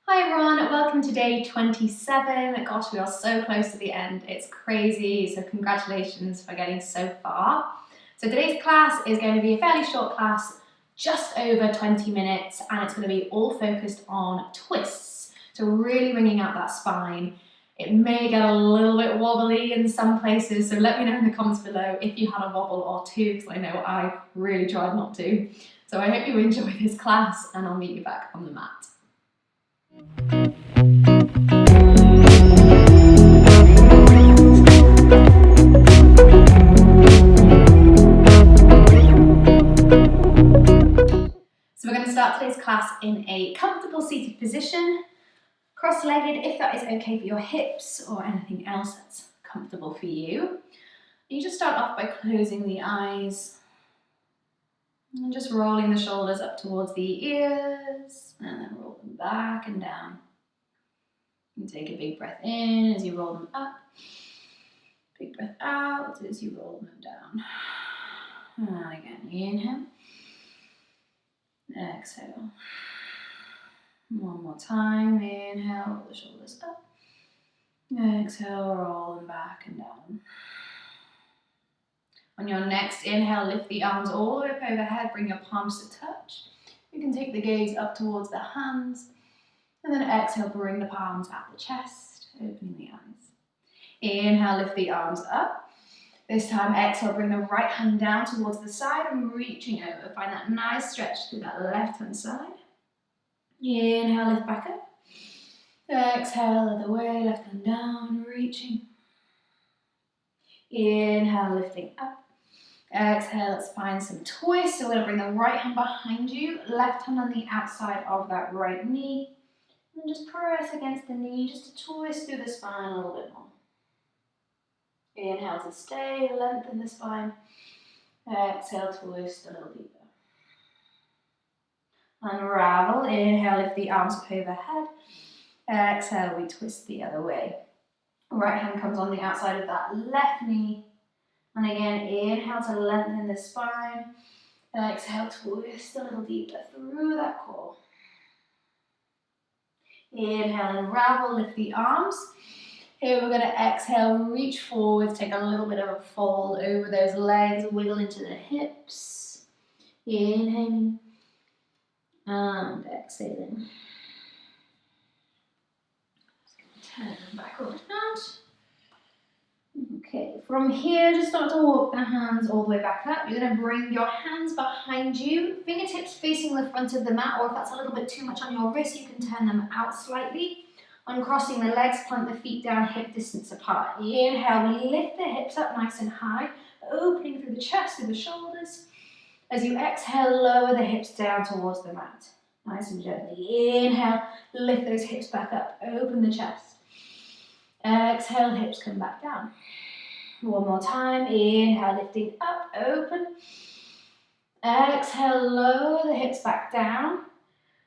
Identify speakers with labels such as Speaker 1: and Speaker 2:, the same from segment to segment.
Speaker 1: Hi everyone, welcome to day 27. Gosh, we are so close to the end. It's crazy, so congratulations for getting so far. So today's class is going to be a fairly short class, just over 20 minutes, and it's going to be all focused on twists. So really bringing out that spine. It may get a little bit wobbly in some places, so let me know in the comments below if you had a wobble or two, because I know I really tried not to. So I hope you enjoy this class, and I'll meet you back on the mat. So we're going to start today's class in a comfortable seated position, cross-legged if that is okay for your hips or anything else that's comfortable for you. You just start off by closing the eyes and just rolling the shoulders up towards the ears and then roll them back and down. And take a big breath in as you roll them up, big breath out as you roll them down. And again, inhale. Exhale. One more time. Inhale, roll the shoulders up. Exhale, roll them back and down. On your next inhale, lift the arms all the way up overhead. Bring your palms to touch. You can take the gaze up towards the hands. And then exhale, bring the palms at the chest, opening the eyes. Inhale, lift the arms up. This time, exhale, bring the right hand down towards the side and reaching over. Find that nice stretch through that left hand side. Inhale, lift back up. Exhale, other way, left hand down, reaching. Inhale, lifting up. Exhale, let's find some twists. So we're going to bring the right hand behind you, left hand on the outside of that right knee. And just press against the knee, just to twist through the spine a little bit more. Inhale to stay, lengthen the spine. Exhale, twist a little deeper. Unravel, inhale, lift the arms up overhead. Exhale, we twist the other way. Right hand comes on the outside of that left knee. And again, inhale to lengthen the spine. Exhale, twist a little deeper through that core. Inhale, unravel, lift the arms. Here we're going to exhale, reach forward, take a little bit of a fold over those legs, wiggle into the hips. Inhaling and exhaling. Turn them back around. Okay, from here, just start to walk the hands all the way back up. You're going to bring your hands behind you, fingertips facing the front of the mat, or if that's a little bit too much on your wrist, you can turn them out slightly. Uncrossing the legs, plant the feet down hip distance apart. Inhale, we lift the hips up nice and high, opening through the chest, through the shoulders. As you exhale, lower the hips down towards the mat. Nice and gently. Inhale, lift those hips back up, open the chest. Exhale, hips come back down. One more time. Inhale, lifting up, open. Exhale, lower the hips back down.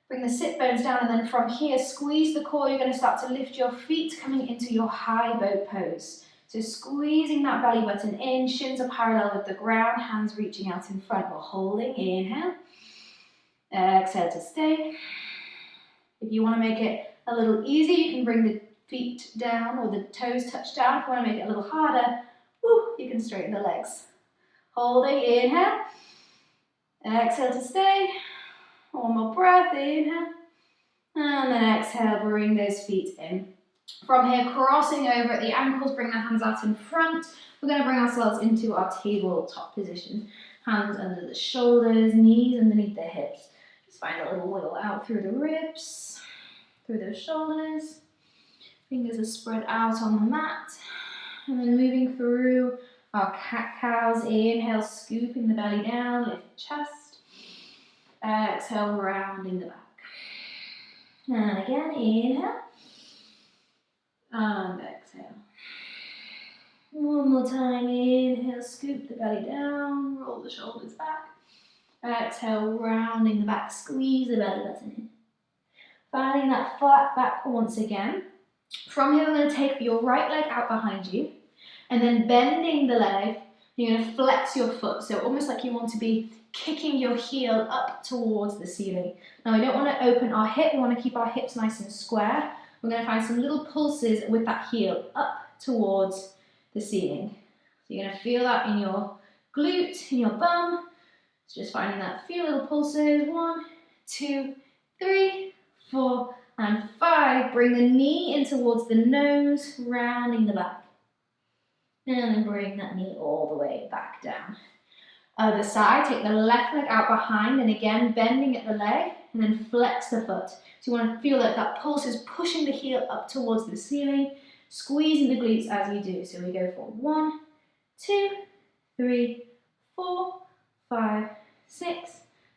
Speaker 1: Bring the sit bones down, and then from here, squeeze the core. You're going to start to lift your feet, coming into your high boat pose. So squeezing that belly button in, shins are parallel with the ground, hands reaching out in front. We're holding. Inhale. Exhale to stay. If you want to make it a little easier, you can bring the feet down or the toes touch down. If you want to make it a little harder, you can straighten the legs. Holding. Inhale. Exhale to stay. One more breath, inhale, and then exhale, bring those feet in. From here, crossing over at the ankles, bring the hands out in front. We're going to bring ourselves into our tabletop position. Hands under the shoulders, knees underneath the hips. Just find a little wiggle out through the ribs, through those shoulders. Fingers are spread out on the mat. And then moving through our cat-cows. Inhale, scooping the belly down, lift the chest. Exhale, rounding the back. And again, inhale. And exhale. One more time, inhale, scoop the belly down, roll the shoulders back. Exhale, rounding the back, squeeze the belly button in. Finding that flat back once again. From here, we're going to take your right leg out behind you, and then bending the leg, you're going to flex your foot. So almost like you want to be kicking your heel up towards the ceiling. Now we don't want to open our hip, we want to keep our hips nice and square. We're going to find some little pulses with that heel up towards the ceiling. So you're going to feel that in your glute, in your bum. So just finding that few little pulses. 1, 2, 3, 4, and 5. Bring the knee in towards the nose, rounding the back. And then bring that knee all the way back down. Other side, take the left leg out behind, and again, bending at the leg, and then flex the foot. So you want to feel like that pulse is pushing the heel up towards the ceiling, squeezing the glutes as you do. So we go for 1, 2, 3, 4, 5, 6,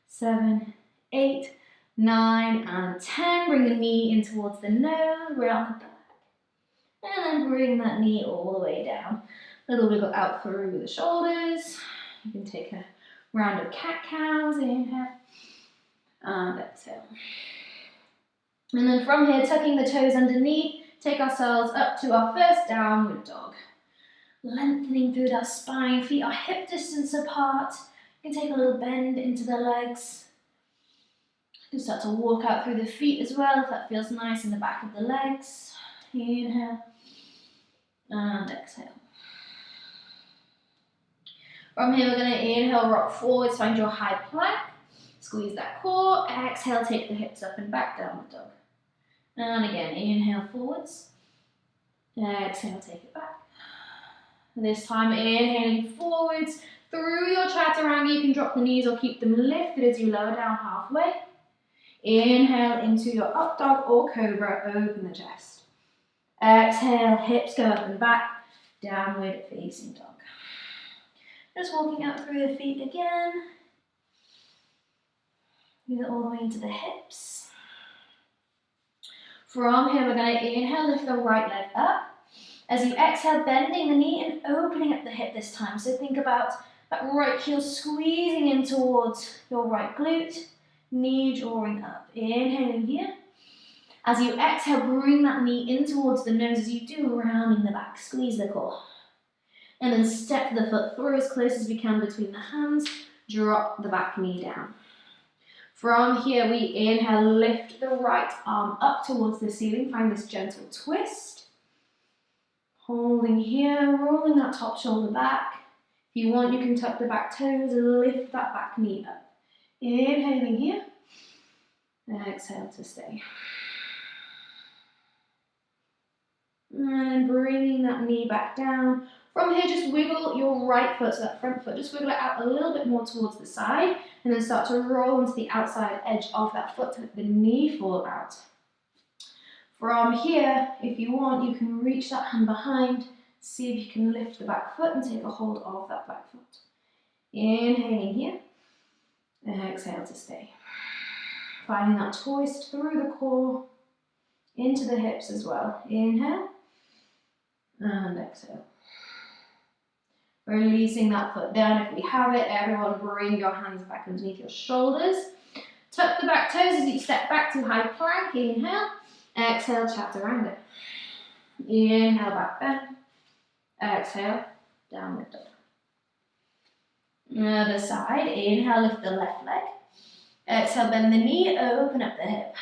Speaker 1: 7, 8, 9, and 10. Bring the knee in towards the nose, round the back. And then bring that knee all the way down. A little wiggle out through the shoulders. You can take a round of cat-cows. Inhale. And exhale. And then from here, tucking the toes underneath, take ourselves up to our first downward dog. Lengthening through that spine, feet are hip distance apart. You can take a little bend into the legs. You can start to walk out through the feet as well, if that feels nice in the back of the legs. Inhale. And exhale. From here, we're going to inhale, rock forwards, find your high plank. Squeeze that core. Exhale, take the hips up and back, downward dog. And again, inhale forwards. Exhale, take it back. And this time, inhaling forwards. Through your chaturanga, you can drop the knees or keep them lifted as you lower down halfway. Inhale into your up dog or cobra, open the chest. Exhale, hips go up and back, downward facing dog. Just walking out through the feet again. Move it all the way into the hips. From here, we're going to inhale, lift the right leg up. As you exhale, bending the knee and opening up the hip this time. So think about that right heel squeezing in towards your right glute, knee drawing up. Inhaling here. As you exhale, bring that knee in towards the nose as you do, rounding the back. Squeeze the core. And then step the foot through as close as we can between the hands. Drop the back knee down. From here, we inhale, lift the right arm up towards the ceiling. Find this gentle twist. Holding here, rolling that top shoulder back. If you want, you can tuck the back toes and lift that back knee up. Inhaling here. And exhale to stay. And bringing that knee back down. From here, just wiggle your right foot, so that front foot, just wiggle it out a little bit more towards the side, and then start to roll into the outside edge of that foot to let the knee fall out. From here, if you want, you can reach that hand behind, see if you can lift the back foot and take a hold of that back foot. Inhaling here, and exhale to stay. Finding that twist through the core, into the hips as well. Inhale, and exhale. Releasing that foot down if we have it. Everyone bring your hands back underneath your shoulders. Tuck the back toes as you step back to high plank. Inhale. Exhale, chaturanga. Inhale, back bend. Exhale, downward dog. Other side. Inhale, lift the left leg. Exhale, bend the knee, open up the hip.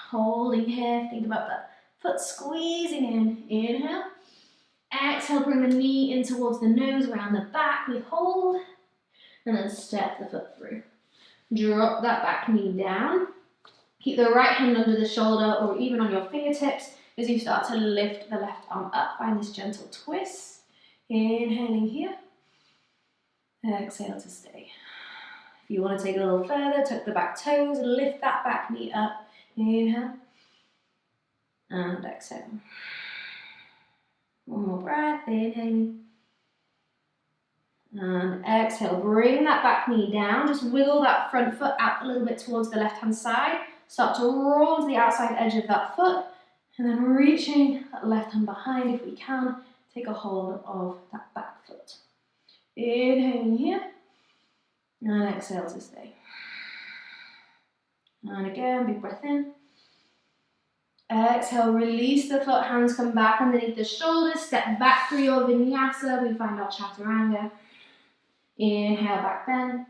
Speaker 1: Holding here, think about that foot squeezing in. Inhale. Exhale, bring the knee in towards the nose, around the back. We hold, and then step the foot through. Drop that back knee down. Keep the right hand under the shoulder or even on your fingertips as you start to lift the left arm up. Find this gentle twist. Inhaling here. Exhale to stay. If you want to take it a little further, tuck the back toes, lift that back knee up. Inhale. And exhale. One more breath, inhaling. And exhale, bring that back knee down. Just wiggle that front foot out a little bit towards the left-hand side. Start to roll to the outside edge of that foot. And then reaching that left hand behind if we can. Take a hold of that back foot. Inhaling here. And exhale to stay. And again, big breath in. Exhale, release the foot, hands come back underneath the shoulders, step back through your vinyasa, we find our chaturanga. Inhale, back bend.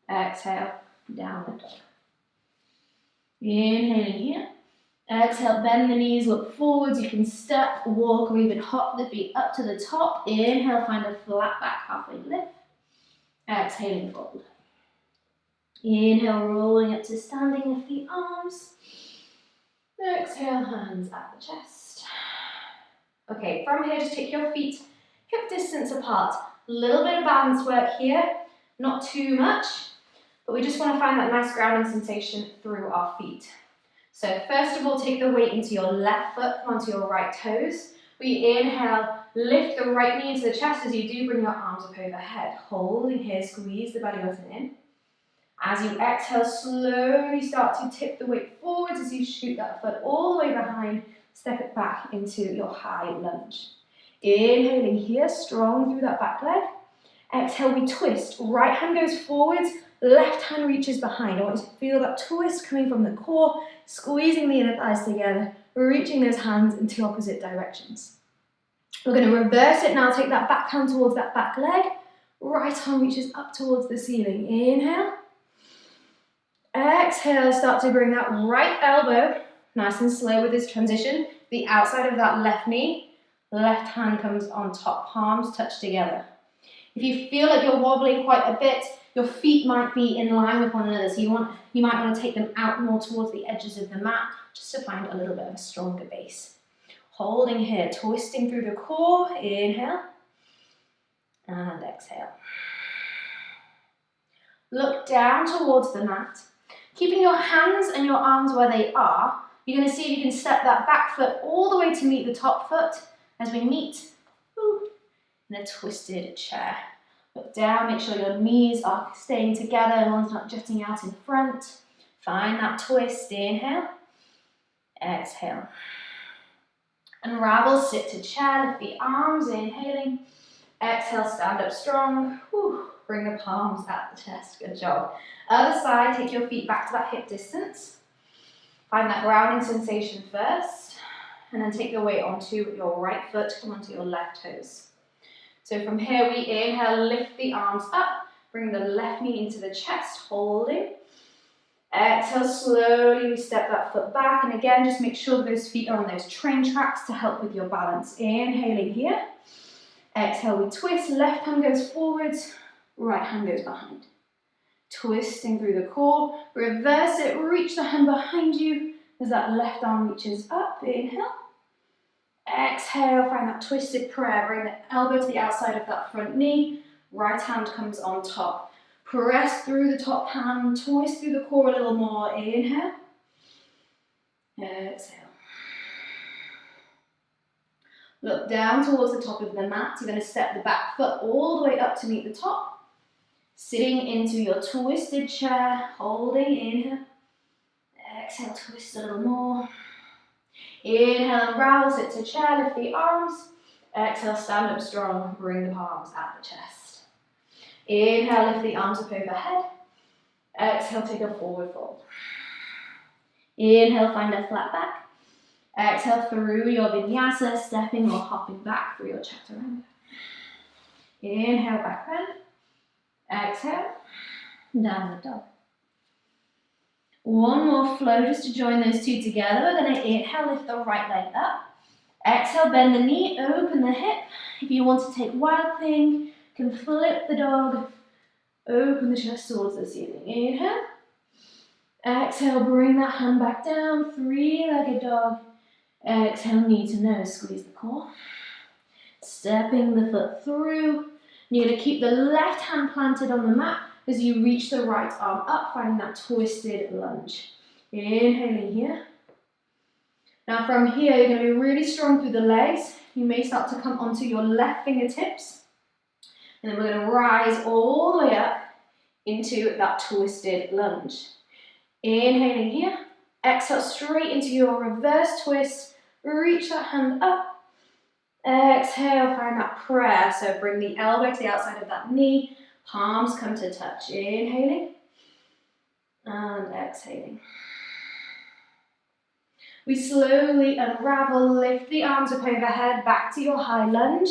Speaker 1: Exhale, downward dog. Inhaling here. Exhale, bend the knees, look forwards. You can step, walk, or even hop the feet up to the top. Inhale, find a flat back halfway lift. Exhaling, fold. Inhale, rolling up to standing, lift the arms. Exhale, hands at the chest. Okay, from here, just take your feet hip distance apart. A little bit of balance work here, not too much, but we just want to find that nice grounding sensation through our feet. So first of all, take the weight into your left foot, come onto your right toes. We inhale, lift the right knee into the chest. As you do, bring your arms up overhead. Holding here, squeeze the belly button in. As you exhale, slowly start to tip the weight forwards as you shoot that foot all the way behind. Step it back into your high lunge. Inhaling here, strong through that back leg. Exhale, we twist. Right hand goes forwards, left hand reaches behind. I want you to feel that twist coming from the core, squeezing the inner thighs together, reaching those hands into opposite directions. We're going to reverse it now. Take that back hand towards that back leg. Right arm reaches up towards the ceiling. Inhale. Exhale, start to bring that right elbow, nice and slow with this transition, the outside of that left knee. Left hand comes on top, palms touch together. If you feel like you're wobbling quite a bit, your feet might be in line with one another, so you might want to take them out more towards the edges of the mat, just to find a little bit of a stronger base. Holding here, twisting through the core, inhale, and exhale. Look down towards the mat. Keeping your hands and your arms where they are, you're going to see if you can step that back foot all the way to meet the top foot as we meet in a twisted chair. Look down, make sure your knees are staying together and one's not jutting out in front. Find that twist, inhale, exhale. Unravel, sit to chair, lift the arms, inhaling. Exhale, stand up strong. Bring the palms at the chest, good job. Other side, take your feet back to that hip distance. Find that grounding sensation first, and then take the weight onto your right foot, come onto your left toes. So from here, we inhale, lift the arms up, bring the left knee into the chest, holding. Exhale, slowly we step that foot back, and again, just make sure those feet are on those train tracks to help with your balance. Inhaling here. Exhale, we twist, left hand goes forwards, right hand goes behind. Twisting through the core, reverse it, reach the hand behind you as that left arm reaches up, inhale. Exhale, find that twisted prayer, bring the elbow to the outside of that front knee, right hand comes on top. Press through the top hand, twist through the core a little more, inhale. Exhale. Look down towards the top of the mat, you're going to step the back foot all the way up to meet the top. Sitting into your twisted chair, holding, inhale. Exhale, twist a little more. Inhale, unravel, sit to chair, lift the arms. Exhale, stand up strong, bring the palms at the chest. Inhale, lift the arms up overhead. Exhale, take a forward fold. Inhale, find a flat back. Exhale through your vinyasa, stepping or hopping back through your chaturanga. Inhale, back bend. Exhale, downward dog. One more flow just to join those two together. We're going to inhale, lift the right leg up. Exhale, bend the knee, open the hip. If you want to take wild thing, you can flip the dog, open the chest towards the ceiling. Inhale. Exhale, bring that hand back down, three-legged dog. Exhale, knee to nose, squeeze the core. Stepping the foot through. You're going to keep the left hand planted on the mat as you reach the right arm up, finding that twisted lunge. Inhaling here. Now from here, you're going to be really strong through the legs. You may start to come onto your left fingertips. And then we're going to rise all the way up into that twisted lunge. Inhaling here. Exhale straight into your reverse twist. Reach that hand up. Exhale, find that prayer. So bring the elbow to the outside of that knee. Palms come to touch. Inhaling. And exhaling. We slowly unravel, lift the arms up overhead, back to your high lunge.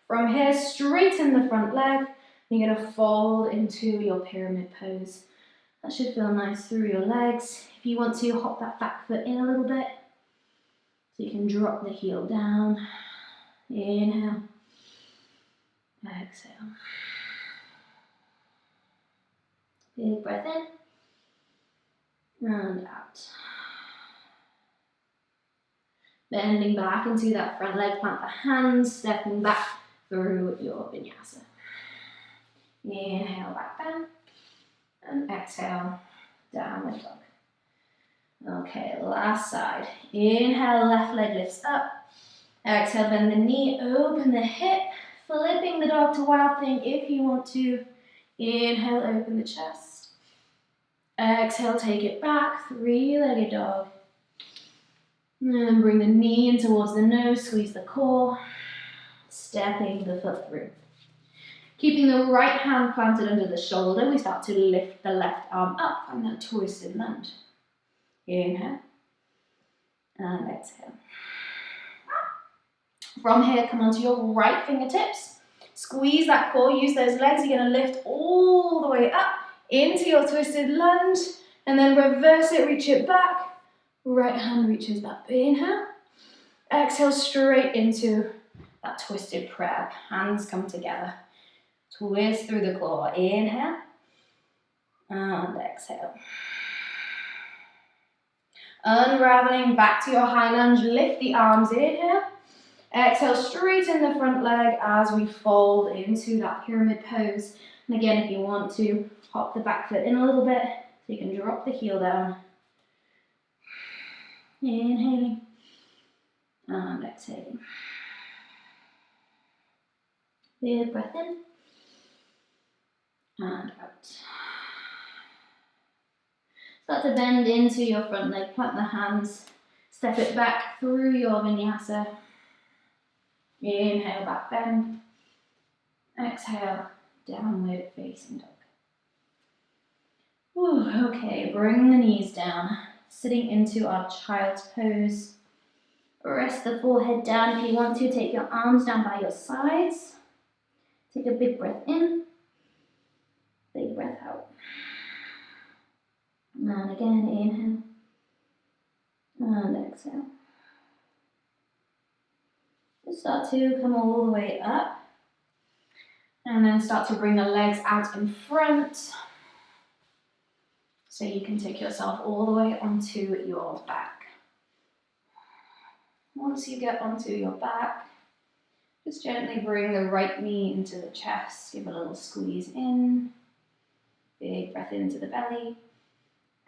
Speaker 1: From here, straighten the front leg. You're going to fold into your pyramid pose. That should feel nice through your legs. If you want to, hop that back foot in a little bit. So you can drop the heel down. Inhale. Exhale. Big breath in. And out. Bending back into that front leg, plant the hands, stepping back through your vinyasa. Inhale, back down. And exhale, downward dog. Okay, last side. Inhale, left leg lifts up. Exhale, bend the knee, open the hip, flipping the dog to wild thing if you want to. Inhale, open the chest. Exhale, take it back, three-legged dog. And then bring the knee in towards the nose, squeeze the core, stepping the foot through. Keeping the right hand planted under the shoulder, we start to lift the left arm up and that twisted lunge. Inhale and exhale. From here, come onto your right fingertips. Squeeze that core, use those legs. You're going to lift all the way up into your twisted lunge and then reverse it, reach it back. Right hand reaches up. Inhale. Exhale straight into that twisted prayer. Hands come together. Twist through the core. Inhale. And exhale. Unraveling back to your high lunge. Lift the arms. Inhale. Exhale, straighten the front leg as we fold into that pyramid pose. And again, if you want to, hop the back foot in a little bit so you can drop the heel down. Inhaling and exhaling. Big breath in and out. Start to bend into your front leg, plant the hands, step it back through your vinyasa. Inhale, back bend. Exhale, downward facing dog. Ooh, okay, bring the knees down. Sitting into our child's pose. Rest the forehead down. If you want to, take your arms down by your sides. Take a big breath in. Big breath out. And again, inhale. And exhale. Just start to come all the way up. And then start to bring the legs out in front. So you can take yourself all the way onto your back. Once you get onto your back, just gently bring the right knee into the chest. Give a little squeeze in. Big breath into the belly.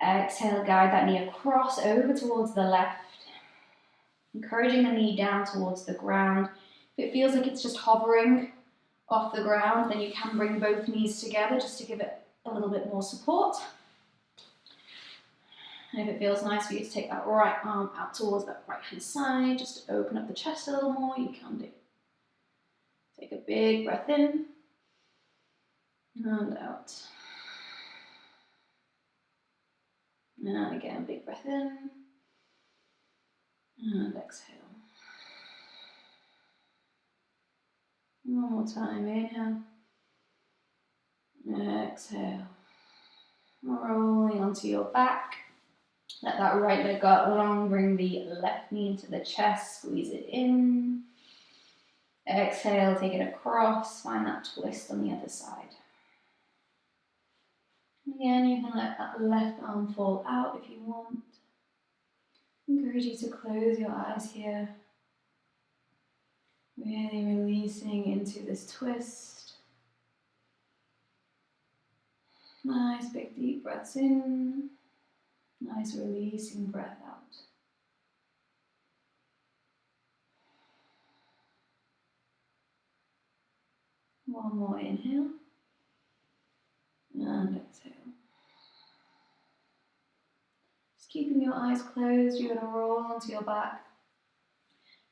Speaker 1: Exhale, guide that knee across over towards the left. Encouraging the knee down towards the ground. If it feels like it's just hovering off the ground, then you can bring both knees together just to give it a little bit more support. And if it feels nice for you to take that right arm out towards that right hand side, just to open up the chest a little more, you can do. Take a big breath in and out. And again, big breath in and exhale. One more time, inhale, exhale. Rolling onto your back. Let that right leg go out long, bring the left knee into the chest, squeeze it in. Exhale, take it across, find that twist on the other side. Again, you can let that left arm fall out if you want. Encourage you to close your eyes here. Really releasing into this twist. Nice big deep breaths in. Nice releasing breath out. One more inhale. And exhale. Just keeping your eyes closed, you're going to roll onto your back.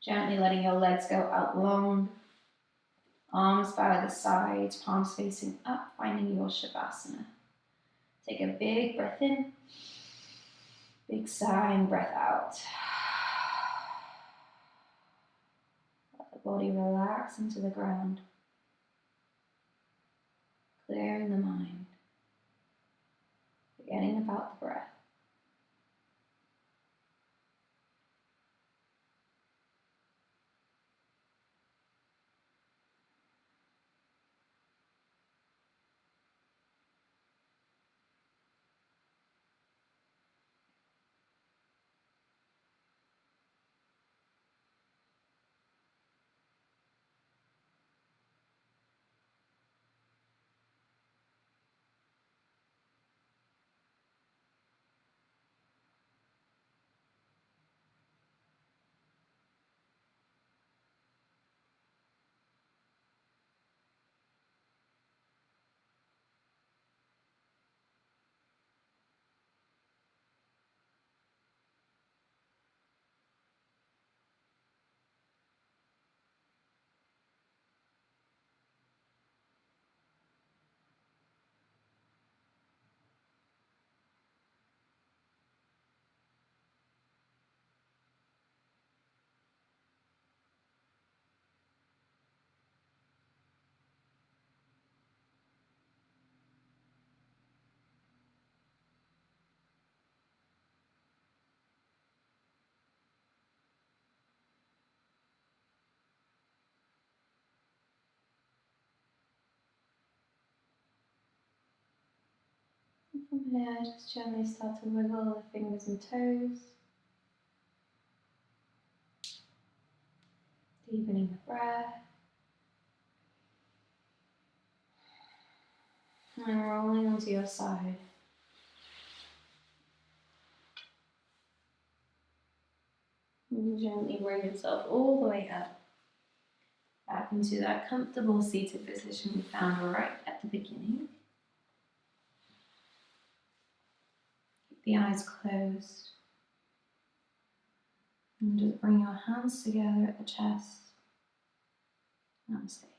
Speaker 1: Gently letting your legs go out long. Arms by the sides, palms facing up, finding your Shavasana. Take a big breath in. Big sigh and breath out. Let the body relax into the ground. clearing the mind, forgetting about the breath. And from here, just gently start to wiggle the fingers and toes, deepening the breath, and rolling onto your side. And gently bring yourself all the way up, back into that comfortable seated position we found right at the beginning. Keep the eyes closed. And just bring your hands together at the chest. Namaste.